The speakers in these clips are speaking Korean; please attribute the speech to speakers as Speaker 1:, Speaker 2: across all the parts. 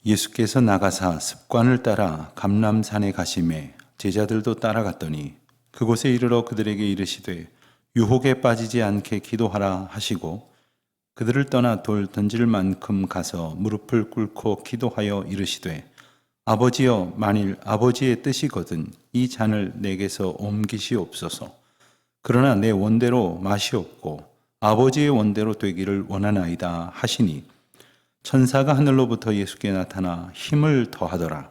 Speaker 1: 예수께서 나가사 습관을 따라 감람산에 가시매 제자들도 따라갔더니 그곳에 이르러 그들에게 이르시되 유혹에 빠지지 않게 기도하라 하시고 그들을 떠나 돌 던질 만큼 가서 무릎을 꿇고 기도하여 이르시되 아버지여, 만일 아버지의 뜻이거든 이 잔을 내게서 옮기시옵소서. 그러나 내 원대로 마시옵고 아버지의 원대로 되기를 원하나이다 하시니 천사가 하늘로부터 예수께 나타나 힘을 더하더라.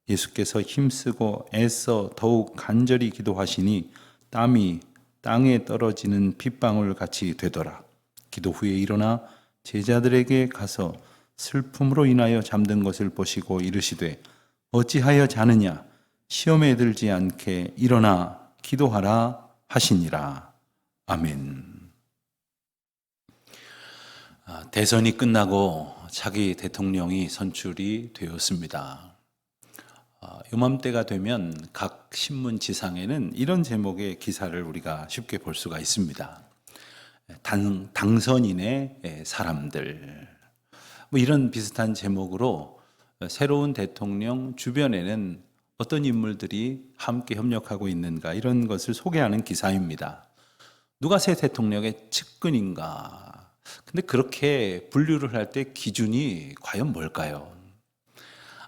Speaker 1: 예수께서 힘쓰고 애써 더욱 간절히 기도하시니 땀이 땅에 떨어지는 핏방울 같이 되더라. 기도 후에 일어나 제자들에게 가서 슬픔으로 인하여 잠든 것을 보시고 이르시되 어찌하여 자느냐? 시험에 들지 않게 일어나 기도하라 하시니라. 아멘. 대선이 끝나고 차기 대통령이 선출이 되었습니다. 요맘때가 되면 각 신문 지상에는 이런 제목의 기사를 우리가 쉽게 볼 수가 있습니다. 당선인의 사람들, 이런 비슷한 제목으로 새로운 대통령 주변에는 어떤 인물들이 함께 협력하고 있는가, 이런 것을 소개하는 기사입니다. 누가 새 대통령의 측근인가? 근데 그렇게 분류를 할 때 기준이 과연 뭘까요?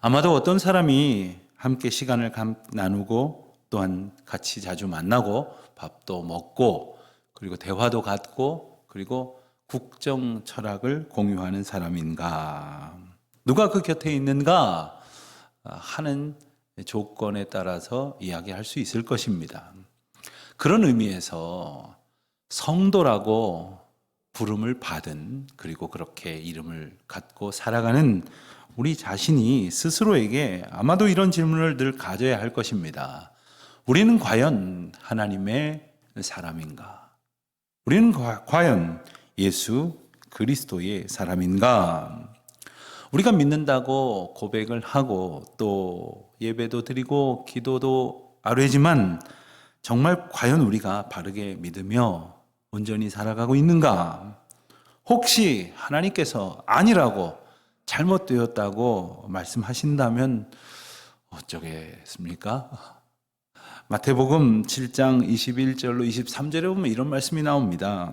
Speaker 1: 아마도 어떤 사람이 함께 시간을 나누고 또한 같이 자주 만나고 밥도 먹고 그리고 대화도 갖고 그리고 국정 철학을 공유하는 사람인가? 누가 그 곁에 있는가 하는 조건에 따라서 이야기할 수 있을 것입니다. 그런 의미에서 성도라고 부름을 받은, 그리고 그렇게 이름을 갖고 살아가는 우리 자신이 스스로에게 아마도 이런 질문을 늘 가져야 할 것입니다. 우리는 과연 하나님의 사람인가? 우리는 과연 예수 그리스도의 사람인가? 우리가 믿는다고 고백을 하고 또 예배도 드리고 기도도 아뢰지만 정말 과연 우리가 바르게 믿으며 온전히 살아가고 있는가? 혹시 하나님께서 아니라고, 잘못되었다고 말씀하신다면 어쩌겠습니까? 마태복음 7장 21절로 23절에 보면 이런 말씀이 나옵니다.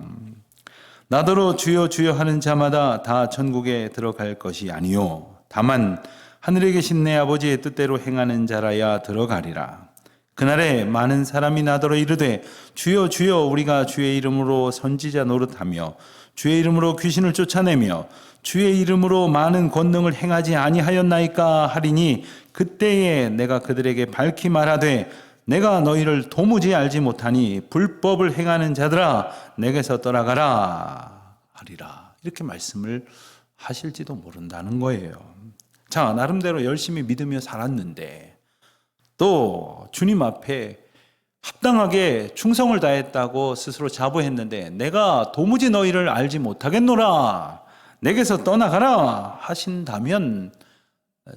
Speaker 1: 나더러 주여 주여 하는 자마다 다 천국에 들어갈 것이 아니요 다만 하늘에 계신 내 아버지의 뜻대로 행하는 자라야 들어가리라. 그날에 많은 사람이 나더러 이르되 주여 주여 우리가 주의 이름으로 선지자 노릇하며 주의 이름으로 귀신을 쫓아내며 주의 이름으로 많은 권능을 행하지 아니하였나이까 하리니 그때에 내가 그들에게 밝히 말하되 내가 너희를 도무지 알지 못하니 불법을 행하는 자들아 내게서 떠나가라 하리라. 이렇게 말씀을 하실지도 모른다는 거예요. 자, 나름대로 열심히 믿으며 살았는데 또 주님 앞에 합당하게 충성을 다했다고 스스로 자부했는데 내가 도무지 너희를 알지 못하겠노라, 내게서 떠나가라 하신다면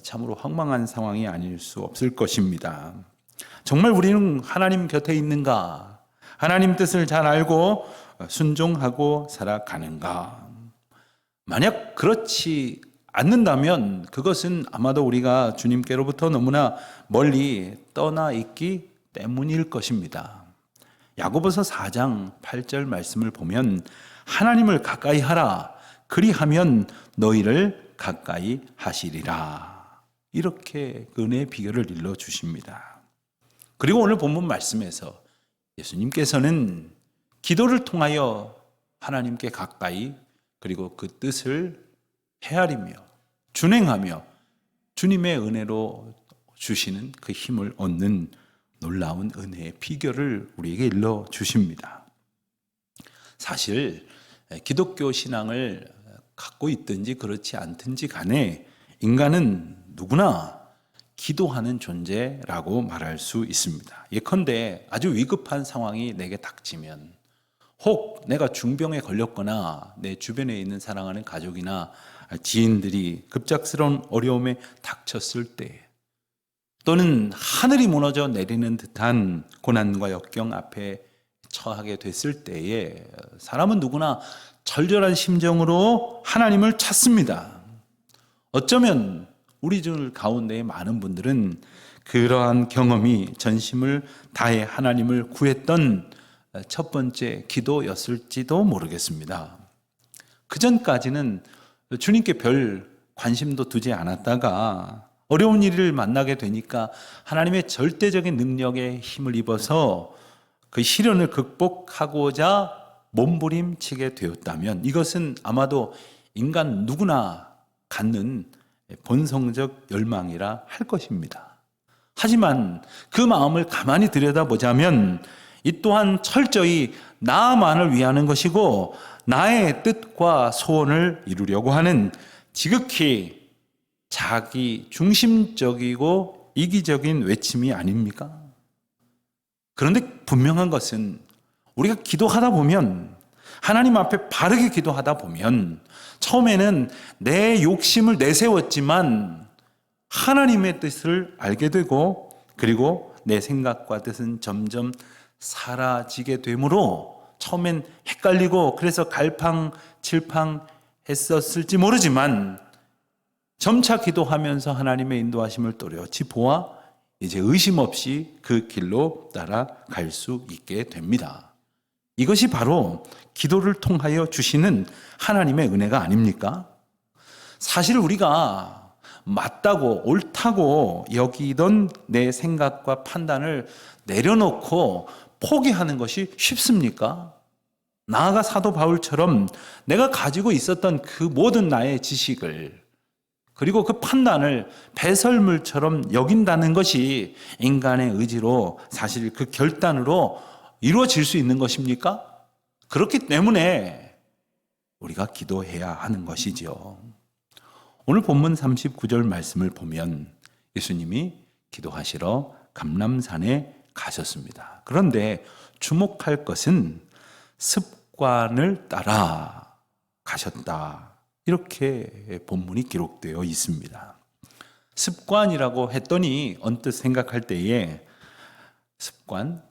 Speaker 1: 참으로 황망한 상황이 아닐 수 없을 것입니다. 정말 우리는 하나님 곁에 있는가? 하나님 뜻을 잘 알고 순종하고 살아가는가? 만약 그렇지 않는다면 그것은 아마도 우리가 주님께로부터 너무나 멀리 떠나 있기 때문일 것입니다. 야고보서 4장 8절 말씀을 보면 하나님을 가까이 하라, 그리하면 너희를 가까이 하시리라. 이렇게 은혜의 비결을 일러 주십니다. 그리고 오늘 본문 말씀에서 예수님께서는 기도를 통하여 하나님께 가까이, 그리고 그 뜻을 헤아리며 준행하며 주님의 은혜로 주시는 그 힘을 얻는 놀라운 은혜의 비결을 우리에게 일러 주십니다. 사실 기독교 신앙을 갖고 있든지 그렇지 않든지 간에 인간은 누구나 기도하는 존재라고 말할 수 있습니다. 예컨대 아주 위급한 상황이 내게 닥치면, 혹 내가 중병에 걸렸거나 내 주변에 있는 사랑하는 가족이나 지인들이 급작스러운 어려움에 닥쳤을 때, 또는 하늘이 무너져 내리는 듯한 고난과 역경 앞에 처하게 됐을 때에 사람은 누구나 절절한 심정으로 하나님을 찾습니다. 어쩌면 우리 중 가운데의 많은 분들은 그러한 경험이 전심을 다해 하나님을 구했던 첫 번째 기도였을지도 모르겠습니다. 그 전까지는 주님께 별 관심도 두지 않았다가 어려운 일을 만나게 되니까 하나님의 절대적인 능력에 힘을 입어서 그 시련을 극복하고자 몸부림치게 되었다면 이것은 아마도 인간 누구나 갖는 본성적 열망이라 할 것입니다. 하지만 그 마음을 가만히 들여다보자면 이 또한 철저히 나만을 위하는 것이고 나의 뜻과 소원을 이루려고 하는 지극히 자기 중심적이고 이기적인 외침이 아닙니까? 그런데 분명한 것은 우리가 기도하다 보면 하나님 앞에 바르게 기도하다 보면 처음에는 내 욕심을 내세웠지만 하나님의 뜻을 알게 되고 그리고 내 생각과 뜻은 점점 사라지게 되므로 처음엔 헷갈리고 그래서 갈팡질팡 했었을지 모르지만 점차 기도하면서 하나님의 인도하심을 또렷이 보아 이제 의심 없이 그 길로 따라갈 수 있게 됩니다. 이것이 바로 기도를 통하여 주시는 하나님의 은혜가 아닙니까? 사실 우리가 맞다고 옳다고 여기던 내 생각과 판단을 내려놓고 포기하는 것이 쉽습니까? 나아가 사도 바울처럼 내가 가지고 있었던 그 모든 나의 지식을 그리고 그 판단을 배설물처럼 여긴다는 것이 인간의 의지로 사실 그 결단으로 이루어질 수 있는 것입니까? 그렇기 때문에 우리가 기도해야 하는 것이죠. 오늘 본문 39절 말씀을 보면 예수님이 기도하시러 감람산에 가셨습니다. 그런데 주목할 것은 습관을 따라 가셨다. 이렇게 본문이 기록되어 있습니다. 습관이라고 했더니 언뜻 생각할 때에 습관?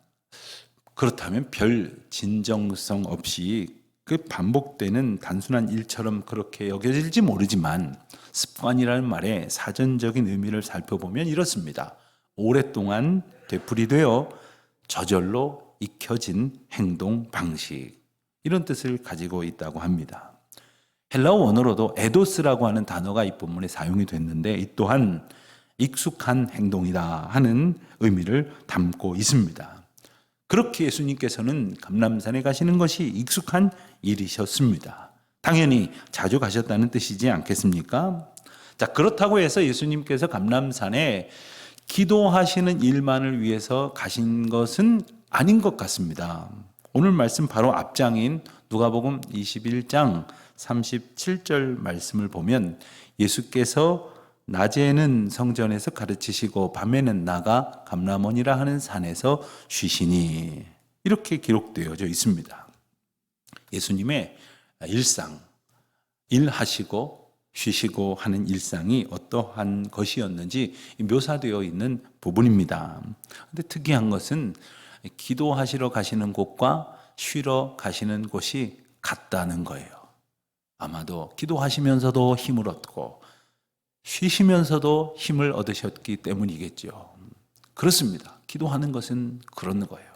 Speaker 1: 그렇다면 별 진정성 없이 그 반복되는 단순한 일처럼 그렇게 여겨질지 모르지만 습관이라는 말의 사전적인 의미를 살펴보면 이렇습니다. 오랫동안 되풀이되어 저절로 익혀진 행동 방식 이런 뜻을 가지고 있다고 합니다. 헬라어 원어로도 에도스라고 하는 단어가 이 본문에 사용이 됐는데 이 또한 익숙한 행동이다 하는 의미를 담고 있습니다. 그렇게 예수님께서는 감람산에 가시는 것이 익숙한 일이셨습니다. 당연히 자주 가셨다는 뜻이지 않겠습니까? 자, 그렇다고 해서 예수님께서 감람산에 기도하시는 일만을 위해서 가신 것은 아닌 것 같습니다. 오늘 말씀 바로 앞장인 누가복음 21장 37절 말씀을 보면 예수께서 낮에는 성전에서 가르치시고 밤에는 나가 감람원이라 하는 산에서 쉬시니 이렇게 기록되어져 있습니다. 예수님의 일상, 일하시고 쉬시고 하는 일상이 어떠한 것이었는지 묘사되어 있는 부분입니다. 그런데 특이한 것은 기도하시러 가시는 곳과 쉬러 가시는 곳이 같다는 거예요. 아마도 기도하시면서도 힘을 얻고 쉬시면서도 힘을 얻으셨기 때문이겠죠. 그렇습니다. 기도하는 것은 그런 거예요.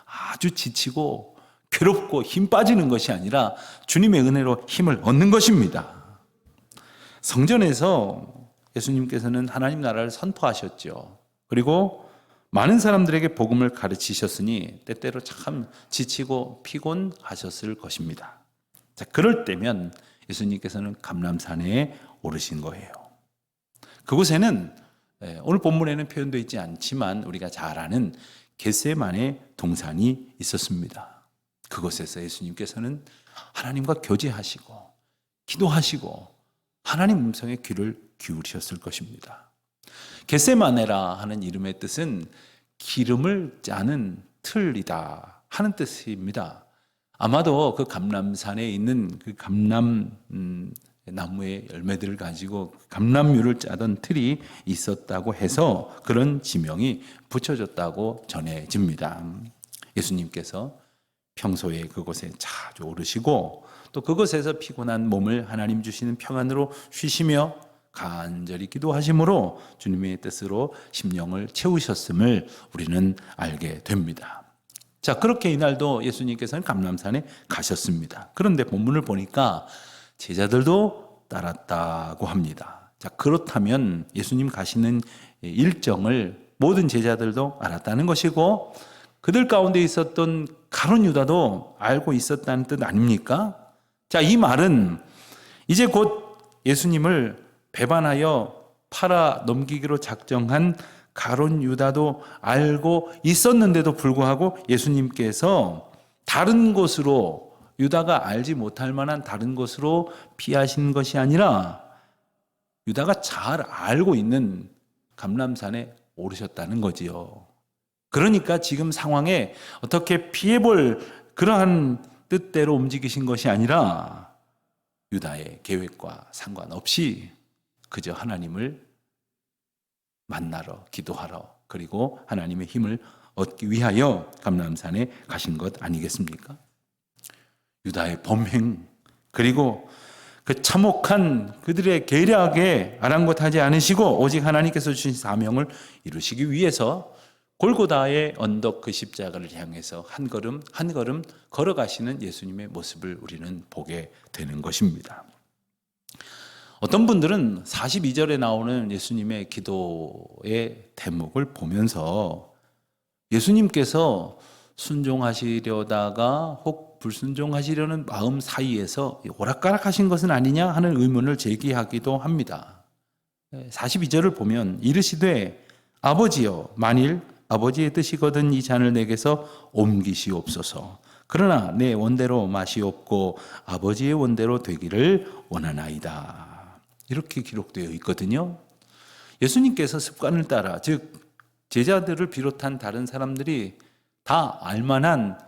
Speaker 1: 아주 지치고 괴롭고 힘 빠지는 것이 아니라 주님의 은혜로 힘을 얻는 것입니다. 성전에서 예수님께서는 하나님 나라를 선포하셨죠. 그리고 많은 사람들에게 복음을 가르치셨으니 때때로 참 지치고 피곤하셨을 것입니다. 자, 그럴 때면 예수님께서는 감람산에 오르신 거예요. 그곳에는 오늘 본문에는 표현되어 있지 않지만 우리가 잘 아는 겟세마네 동산이 있었습니다. 그곳에서 예수님께서는 하나님과 교제하시고 기도하시고 하나님 음성에 귀를 기울이셨을 것입니다. 겟세마네라 하는 이름의 뜻은 기름을 짜는 틀이다 하는 뜻입니다. 아마도 그 감람산에 있는 그 감람 나무의 열매들을 가지고 감람유를 짜던 틀이 있었다고 해서 그런 지명이 붙여졌다고 전해집니다. 예수님께서 평소에 그곳에 자주 오르시고 또 그곳에서 피곤한 몸을 하나님 주시는 평안으로 쉬시며 간절히 기도하심으로 주님의 뜻으로 심령을 채우셨음을 우리는 알게 됩니다. 자, 그렇게 이날도 예수님께서는 감람산에 가셨습니다. 그런데 본문을 보니까 제자들도 따랐다고 합니다. 자, 그렇다면 예수님 가시는 일정을 모든 제자들도 알았다는 것이고 그들 가운데 있었던 가룟 유다도 알고 있었다는 뜻 아닙니까? 자, 이 말은 이제 곧 예수님을 배반하여 팔아 넘기기로 작정한 가룟 유다도 알고 있었는데도 불구하고 예수님께서 다른 곳으로, 유다가 알지 못할 만한 다른 곳으로 피하신 것이 아니라 유다가 잘 알고 있는 감람산에 오르셨다는 거지요. 그러니까 지금 상황에 어떻게 피해볼 그러한 뜻대로 움직이신 것이 아니라 유다의 계획과 상관없이 그저 하나님을 만나러, 기도하러, 그리고 하나님의 힘을 얻기 위하여 감람산에 가신 것 아니겠습니까? 유다의 범행, 그리고 그 참혹한 그들의 계략에 아랑곳하지 않으시고 오직 하나님께서 주신 사명을 이루시기 위해서 골고다의 언덕 그 십자가를 향해서 한 걸음 한 걸음 걸어가시는 예수님의 모습을 우리는 보게 되는 것입니다. 어떤 분들은 42절에 나오는 예수님의 기도의 대목을 보면서 예수님께서 순종하시려다가 혹 불순종하시려는 마음 사이에서 오락가락하신 것은 아니냐 하는 의문을 제기하기도 합니다. 42절을 보면 이르시되 아버지여 만일 아버지의 뜻이거든 이 잔을 내게서 옮기시옵소서. 그러나 내 원대로 마시옵고 아버지의 원대로 되기를 원하나이다. 이렇게 기록되어 있거든요. 예수님께서 습관을 따라, 즉 제자들을 비롯한 다른 사람들이 다 알만한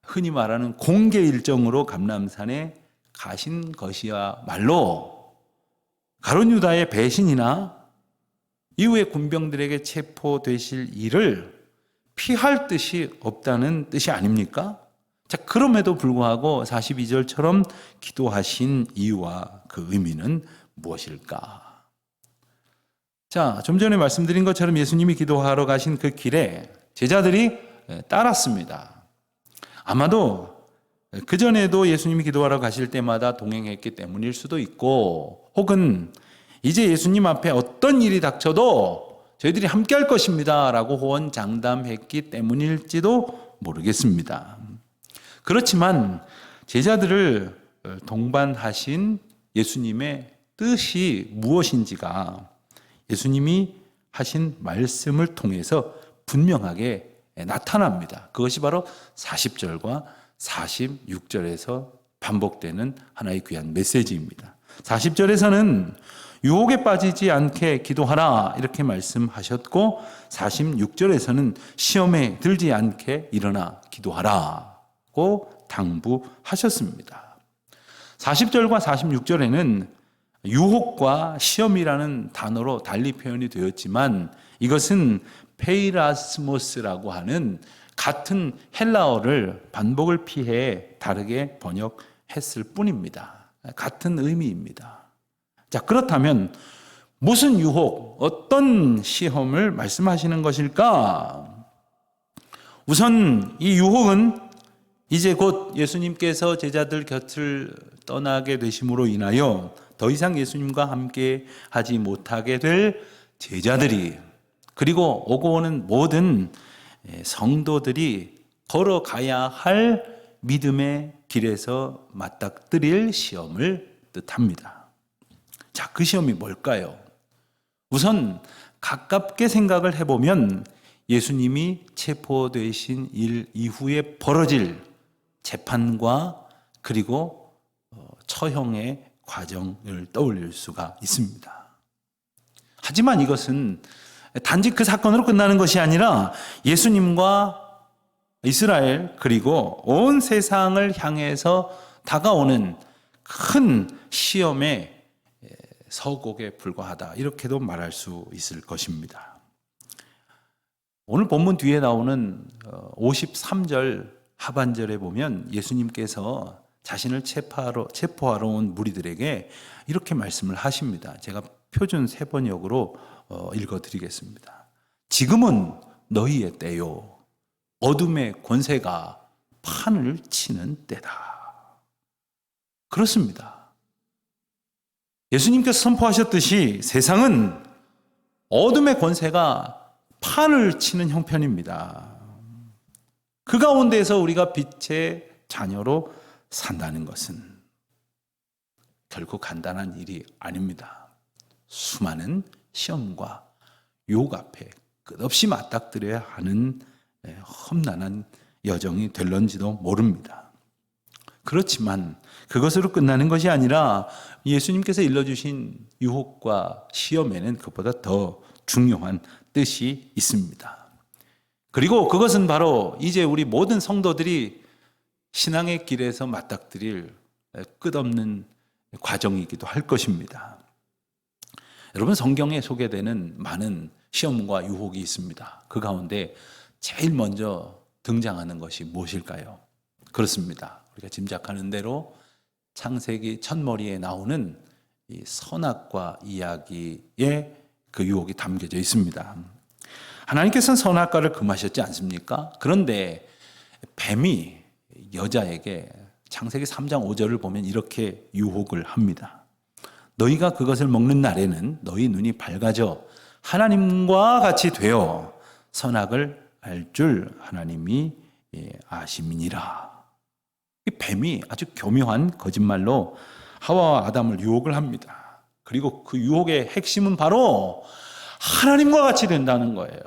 Speaker 1: 흔히 말하는 공개 일정으로 감람산에 가신 것이야말로 가룟 유다의 배신이나 이후에 군병들에게 체포되실 일을 피할 뜻이 없다는 뜻이 아닙니까? 자, 그럼에도 불구하고 42절처럼 기도하신 이유와 그 의미는 무엇일까? 자, 좀 전에 말씀드린 것처럼 예수님이 기도하러 가신 그 길에 제자들이 따랐습니다. 아마도 그전에도 예수님이 기도하러 가실 때마다 동행했기 때문일 수도 있고, 혹은 이제 예수님 앞에 어떤 일이 닥쳐도 저희들이 함께 할 것입니다 라고 호언장담했기 때문일지도 모르겠습니다. 그렇지만 제자들을 동반하신 예수님의 뜻이 무엇인지가 예수님이 하신 말씀을 통해서 분명하게 나타납니다. 그것이 바로 40절과 46절에서 반복되는 하나의 귀한 메시지입니다. 40절에서는 유혹에 빠지지 않게 기도하라 이렇게 말씀하셨고, 46절에서는 시험에 들지 않게 일어나 기도하라고 당부하셨습니다. 40절과 46절에는 유혹과 시험이라는 단어로 달리 표현이 되었지만 이것은 페이라스모스라고 하는 같은 헬라어를 반복을 피해 다르게 번역했을 뿐입니다. 같은 의미입니다. 자, 그렇다면 무슨 유혹, 어떤 시험을 말씀하시는 것일까? 우선 이 유혹은 이제 곧 예수님께서 제자들 곁을 떠나게 되심으로 인하여 더 이상 예수님과 함께 하지 못하게 될 제자들이, 그리고 오고 오는 모든 성도들이 걸어가야 할 믿음의 길에서 맞닥뜨릴 시험을 뜻합니다. 자, 그 시험이 뭘까요? 우선 가깝게 생각을 해보면 예수님이 체포되신 일 이후에 벌어질 재판과 그리고 처형의 과정을 떠올릴 수가 있습니다. 하지만 이것은 단지 그 사건으로 끝나는 것이 아니라 예수님과 이스라엘 그리고 온 세상을 향해서 다가오는 큰 시험의 서곡에 불과하다, 이렇게도 말할 수 있을 것입니다. 오늘 본문 뒤에 나오는 53절 하반절에 보면 예수님께서 자신을 체포하러 온 무리들에게 이렇게 말씀을 하십니다. 제가 표준 세번역으로 읽어드리겠습니다. 지금은 너희의 때요, 어둠의 권세가 판을 치는 때다. 그렇습니다. 예수님께서 선포하셨듯이 세상은 어둠의 권세가 판을 치는 형편입니다. 그 가운데에서 우리가 빛의 자녀로 산다는 것은 결코 간단한 일이 아닙니다. 수많은 시험과 유혹 앞에 끝없이 맞닥뜨려야 하는 험난한 여정이 될런지도 모릅니다. 그렇지만 그것으로 끝나는 것이 아니라 예수님께서 일러주신 유혹과 시험에는 그것보다 더 중요한 뜻이 있습니다. 그리고 그것은 바로 이제 우리 모든 성도들이 신앙의 길에서 맞닥뜨릴 끝없는 과정이기도 할 것입니다. 여러분, 성경에 소개되는 많은 시험과 유혹이 있습니다. 그 가운데 제일 먼저 등장하는 것이 무엇일까요? 그렇습니다. 우리가 짐작하는 대로 창세기 첫머리에 나오는 이 선악과 이야기에 그 유혹이 담겨져 있습니다. 하나님께서는 선악과를 금하셨지 않습니까? 그런데 뱀이 여자에게 창세기 3장 5절을 보면 이렇게 유혹을 합니다. 너희가 그것을 먹는 날에는 너희 눈이 밝아져 하나님과 같이 되어 선악을 알 줄 하나님이 아심이니라. 이 뱀이 아주 교묘한 거짓말로 하와와 아담을 유혹을 합니다. 그리고 그 유혹의 핵심은 바로 하나님과 같이 된다는 거예요.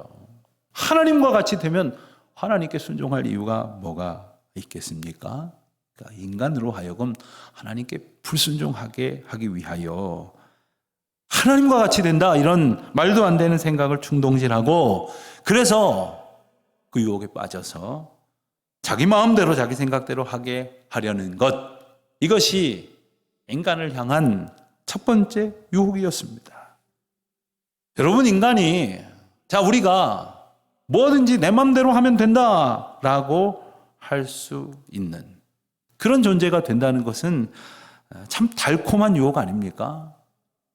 Speaker 1: 하나님과 같이 되면 하나님께 순종할 이유가 뭐가 있겠습니까? 그러니까 인간으로 하여금 하나님께 불순종하게 하기 위하여 하나님과 같이 된다, 이런 말도 안 되는 생각을 충동질하고, 그래서 그 유혹에 빠져서 자기 마음대로 자기 생각대로 하게 하려는 것, 이것이 인간을 향한 첫 번째 유혹이었습니다. 여러분, 인간이 우리가 뭐든지 내 마음대로 하면 된다라고 할 수 있는 그런 존재가 된다는 것은 참 달콤한 유혹 아닙니까?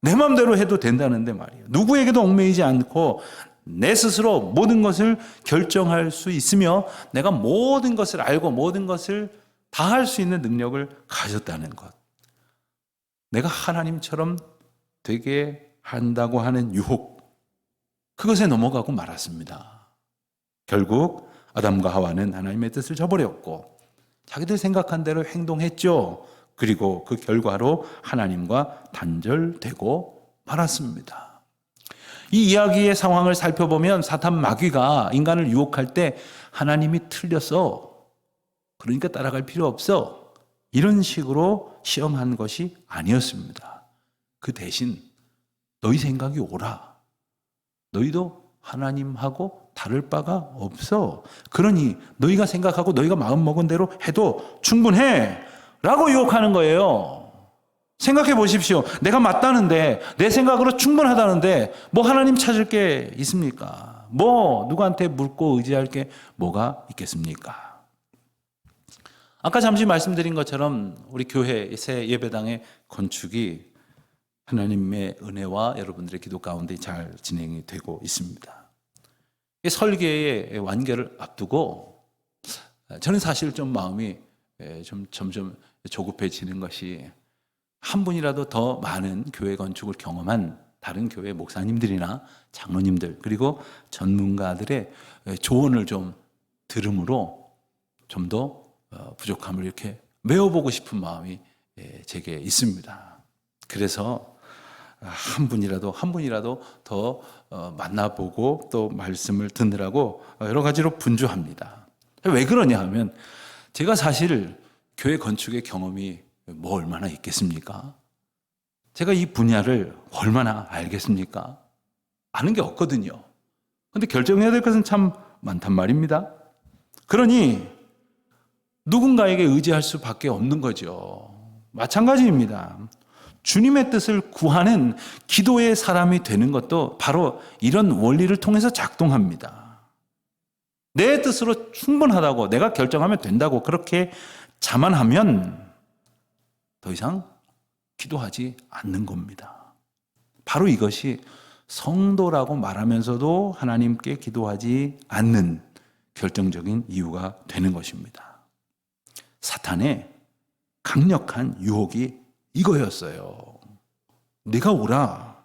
Speaker 1: 내 마음대로 해도 된다는데 말이에요. 누구에게도 얽매이지 않고 내 스스로 모든 것을 결정할 수 있으며 내가 모든 것을 알고 모든 것을 다 할 수 있는 능력을 가졌다는 것. 내가 하나님처럼 되게 한다고 하는 유혹, 그것에 넘어가고 말았습니다. 결국 아담과 하와는 하나님의 뜻을 저버렸고 자기들 생각한 대로 행동했죠. 그리고 그 결과로 하나님과 단절되고 말았습니다. 이 이야기의 상황을 살펴보면 사탄 마귀가 인간을 유혹할 때 하나님이 틀렸어, 그러니까 따라갈 필요 없어, 이런 식으로 시험한 것이 아니었습니다. 그 대신 너희 생각이 옳아, 너희도 하나님하고 다를 바가 없어, 그러니 너희가 생각하고 너희가 마음먹은 대로 해도 충분해 라고 유혹하는 거예요. 생각해 보십시오. 내가 맞다는데, 내 생각으로 충분하다는데 뭐 하나님 찾을 게 있습니까? 뭐 누구한테 묻고 의지할 게 뭐가 있겠습니까? 아까 잠시 말씀드린 것처럼 우리 교회 새 예배당의 건축이 하나님의 은혜와 여러분들의 기도 가운데 잘 진행이 되고 있습니다. 설계의 완결을 앞두고 저는 사실 좀 마음이 좀 점점 조급해지는 것이, 한 분이라도 더 많은 교회 건축을 경험한 다른 교회 목사님들이나 장로님들 그리고 전문가들의 조언을 좀 들음으로 좀 더 부족함을 이렇게 메워보고 싶은 마음이 제게 있습니다. 그래서 한 분이라도 더 만나보고 또 말씀을 듣느라고 여러 가지로 분주합니다. 왜 그러냐 하면 제가 사실 교회 건축의 경험이 뭐 얼마나 있겠습니까? 제가 이 분야를 얼마나 알겠습니까? 아는 게 없거든요. 그런데 결정해야 될 것은 참 많단 말입니다. 그러니 누군가에게 의지할 수밖에 없는 거죠. 마찬가지입니다. 주님의 뜻을 구하는 기도의 사람이 되는 것도 바로 이런 원리를 통해서 작동합니다. 내 뜻으로 충분하다고, 내가 결정하면 된다고 그렇게 자만하면 더 이상 기도하지 않는 겁니다. 바로 이것이 성도라고 말하면서도 하나님께 기도하지 않는 결정적인 이유가 되는 것입니다. 사탄의 강력한 유혹이 이거였어요. 네가 오라.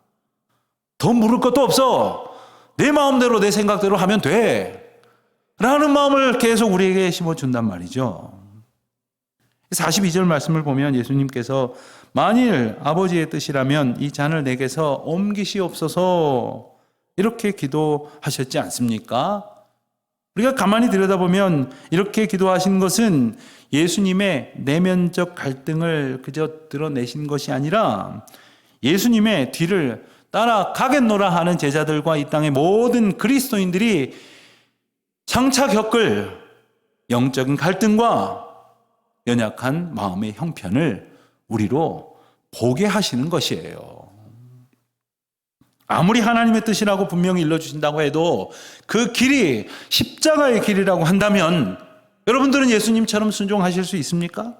Speaker 1: 더 물을 것도 없어. 내 마음대로 내 생각대로 하면 돼. 라는 마음을 계속 우리에게 심어준단 말이죠. 42절 말씀을 보면 예수님께서 만일 아버지의 뜻이라면 이 잔을 내게서 옮기시옵소서 이렇게 기도하셨지 않습니까? 우리가 가만히 들여다보면 이렇게 기도하신 것은 예수님의 내면적 갈등을 그저 드러내신 것이 아니라 예수님의 뒤를 따라가겠노라 하는 제자들과 이 땅의 모든 그리스도인들이 장차 겪을 영적인 갈등과 연약한 마음의 형편을 우리로 보게 하시는 것이에요. 아무리 하나님의 뜻이라고 분명히 일러주신다고 해도 그 길이 십자가의 길이라고 한다면 여러분들은 예수님처럼 순종하실 수 있습니까?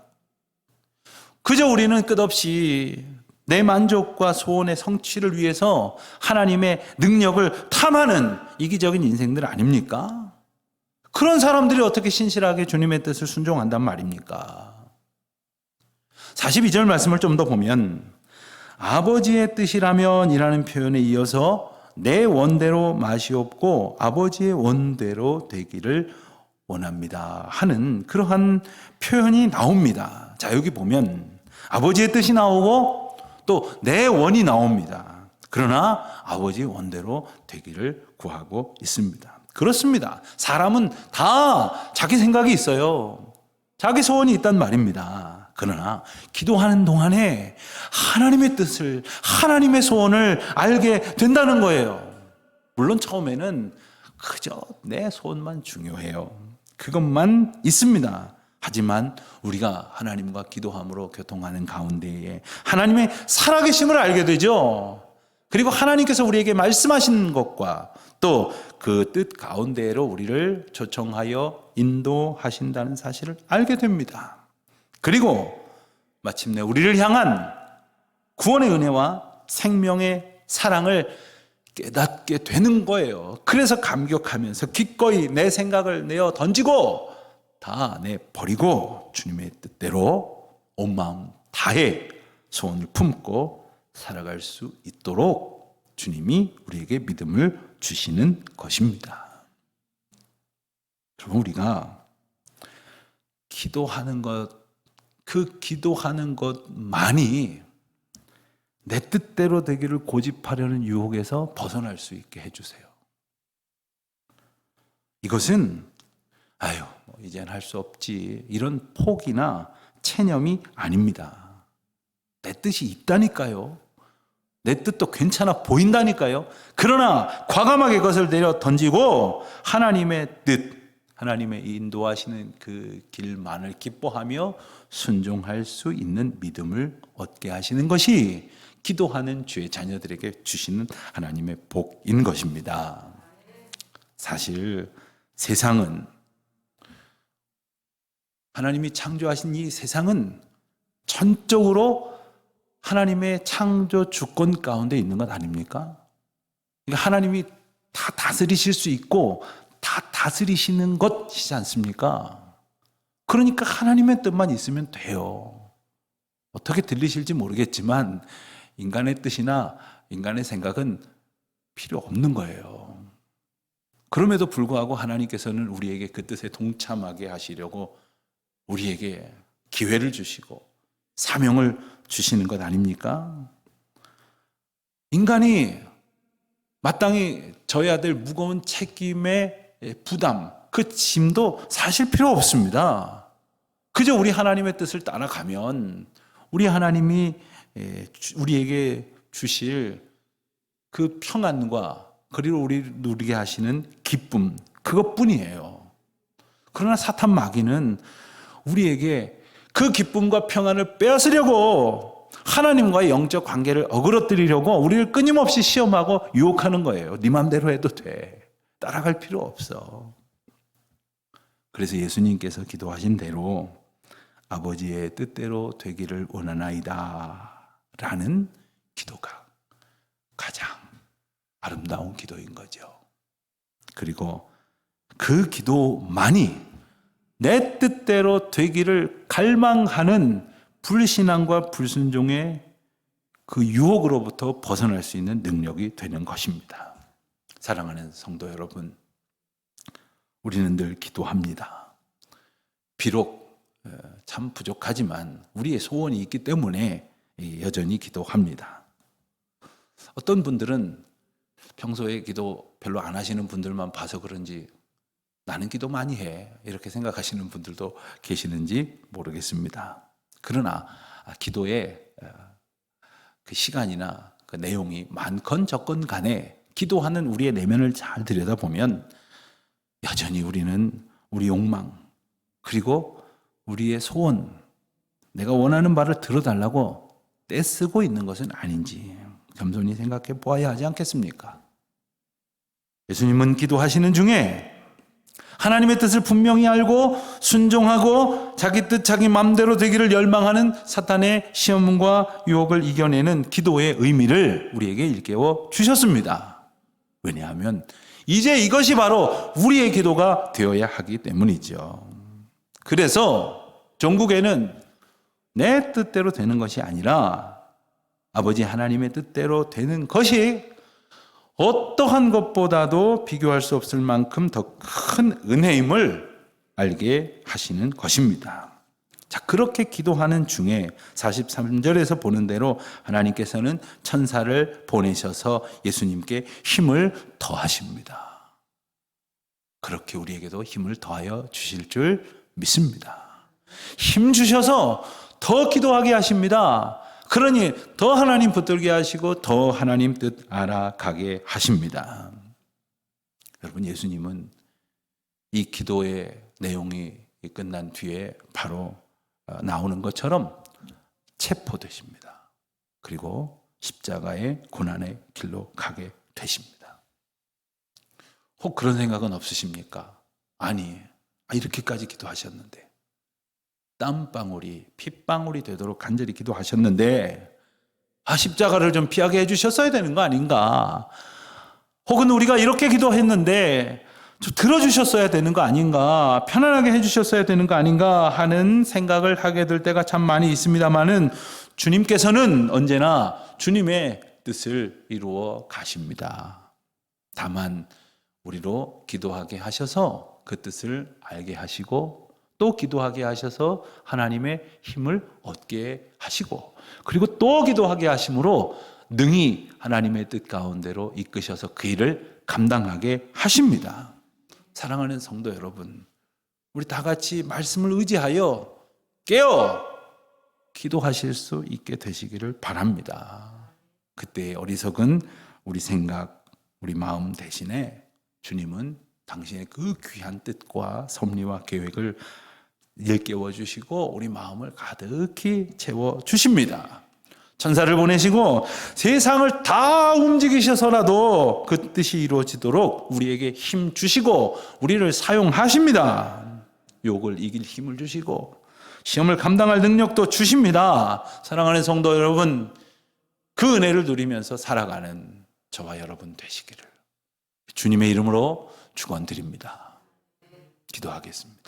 Speaker 1: 그저 우리는 끝없이 내 만족과 소원의 성취를 위해서 하나님의 능력을 탐하는 이기적인 인생들 아닙니까? 그런 사람들이 어떻게 신실하게 주님의 뜻을 순종한단 말입니까? 42절 말씀을 좀 더 보면 아버지의 뜻이라면 이라는 표현에 이어서 내 원대로 마시옵고 아버지의 원대로 되기를 원합니다 하는 그러한 표현이 나옵니다. 자, 여기 보면 아버지의 뜻이 나오고 또 내 원이 나옵니다. 그러나 아버지의 원대로 되기를 구하고 있습니다. 그렇습니다. 사람은 다 자기 생각이 있어요. 자기 소원이 있단 말입니다. 그러나 기도하는 동안에 하나님의 뜻을, 하나님의 소원을 알게 된다는 거예요. 물론 처음에는 그저 내 소원만 중요해요. 그것만 있습니다. 하지만 우리가 하나님과 기도함으로 교통하는 가운데에 하나님의 살아계심을 알게 되죠. 그리고 하나님께서 우리에게 말씀하신 것과 또 그 뜻 가운데로 우리를 초청하여 인도하신다는 사실을 알게 됩니다. 그리고 마침내 우리를 향한 구원의 은혜와 생명의 사랑을 깨닫게 되는 거예요. 그래서 감격하면서 기꺼이 내 생각을 내어 던지고 다 내버리고 주님의 뜻대로 온 마음 다해 소원을 품고 살아갈 수 있도록 주님이 우리에게 믿음을 주시는 것입니다. 그럼 우리가 기도하는 것, 그 기도하는 것만이 내 뜻대로 되기를 고집하려는 유혹에서 벗어날 수 있게 해주세요. 이것은 이젠 할 수 없지 이런 포기나 체념이 아닙니다. 내 뜻이 있다니까요. 내 뜻도 괜찮아 보인다니까요. 그러나 과감하게 그것을 내려 던지고 하나님의 뜻, 하나님의 인도하시는 그 길만을 기뻐하며 순종할 수 있는 믿음을 얻게 하시는 것이 기도하는 주의 자녀들에게 주시는 하나님의 복인 것입니다. 사실 세상은, 하나님이 창조하신 이 세상은 전적으로 하나님의 창조 주권 가운데 있는 것 아닙니까? 그러니까 하나님이 다 다스리실 수 있고 다 다스리시는 것이지 않습니까? 그러니까 하나님의 뜻만 있으면 돼요. 어떻게 들리실지 모르겠지만 인간의 뜻이나 인간의 생각은 필요 없는 거예요. 그럼에도 불구하고 하나님께서는 우리에게 그 뜻에 동참하게 하시려고 우리에게 기회를 주시고 사명을 주시는 것 아닙니까? 인간이 마땅히 져야 될 무거운 책임의 부담, 그 짐도 사실 필요 없습니다. 그저 우리 하나님의 뜻을 따라가면 우리 하나님이 우리에게 주실 그 평안과 그리고 우리를 누리게 하시는 기쁨, 그것뿐이에요. 그러나 사탄 마귀는 우리에게 그 기쁨과 평안을 빼앗으려고 하나님과의 영적 관계를 어그러뜨리려고 우리를 끊임없이 시험하고 유혹하는 거예요. 네 맘대로 해도 돼. 따라갈 필요 없어. 그래서 예수님께서 기도하신 대로 아버지의 뜻대로 되기를 원하나이다 라는 기도가 가장 아름다운 기도인 거죠. 그리고 그 기도만이 내 뜻대로 되기를 갈망하는 불신앙과 불순종의 그 유혹으로부터 벗어날 수 있는 능력이 되는 것입니다. 사랑하는 성도 여러분, 우리는 늘 기도합니다. 비록 참 부족하지만 우리의 소원이 있기 때문에 여전히 기도합니다. 어떤 분들은 평소에 기도 별로 안 하시는 분들만 봐서 그런지 나는 기도 많이 해 이렇게 생각하시는 분들도 계시는지 모르겠습니다. 그러나 기도의 그 시간이나 그 내용이 많건 적건 간에 기도하는 우리의 내면을 잘 들여다보면 여전히 우리는 우리 욕망 그리고 우리의 소원, 내가 원하는 바를 들어달라고 떼쓰고 있는 것은 아닌지 겸손히 생각해 보아야 하지 않겠습니까? 예수님은 기도하시는 중에 하나님의 뜻을 분명히 알고 순종하고 자기 뜻 자기 마음대로 되기를 열망하는 사탄의 시험과 유혹을 이겨내는 기도의 의미를 우리에게 일깨워 주셨습니다. 왜냐하면 이제 이것이 바로 우리의 기도가 되어야 하기 때문이죠. 그래서 종국에는 내 뜻대로 되는 것이 아니라 아버지 하나님의 뜻대로 되는 것이 어떠한 것보다도 비교할 수 없을 만큼 더 큰 은혜임을 알게 하시는 것입니다. 자, 그렇게 기도하는 중에 43절에서 보는 대로 하나님께서는 천사를 보내셔서 예수님께 힘을 더하십니다. 그렇게 우리에게도 힘을 더하여 주실 줄 믿습니다. 힘 주셔서 더 기도하게 하십니다. 그러니 더 하나님 붙들게 하시고 더 하나님 뜻 알아가게 하십니다. 여러분, 예수님은 이 기도의 내용이 끝난 뒤에 바로 나오는 것처럼 체포되십니다. 그리고 십자가의 고난의 길로 가게 되십니다. 혹 그런 생각은 없으십니까? 아니, 이렇게까지 기도하셨는데 땀방울이 핏방울이 되도록 간절히 기도하셨는데 십자가를 좀 피하게 해주셨어야 되는 거 아닌가? 혹은 우리가 이렇게 기도했는데 좀 들어주셨어야 되는 거 아닌가? 편안하게 해주셨어야 되는 거 아닌가? 하는 생각을 하게 될 때가 참 많이 있습니다만은 주님께서는 언제나 주님의 뜻을 이루어 가십니다. 다만 우리로 기도하게 하셔서 그 뜻을 알게 하시고 또 기도하게 하셔서 하나님의 힘을 얻게 하시고 그리고 또 기도하게 하심으로 능히 하나님의 뜻 가운데로 이끄셔서 그 일을 감당하게 하십니다. 사랑하는 성도 여러분, 우리 다 같이 말씀을 의지하여 깨어 기도하실 수 있게 되시기를 바랍니다. 그때의 어리석은 우리 생각, 우리 마음 대신에 주님은 당신의 그 귀한 뜻과 섭리와 계획을 일깨워 주시고 우리 마음을 가득히 채워 주십니다. 천사를 보내시고 세상을 다 움직이셔서라도 그 뜻이 이루어지도록 우리에게 힘 주시고 우리를 사용하십니다. 욕을 이길 힘을 주시고 시험을 감당할 능력도 주십니다. 사랑하는 성도 여러분, 그 은혜를 누리면서 살아가는 저와 여러분 되시기를 주님의 이름으로 축원드립니다. 기도하겠습니다.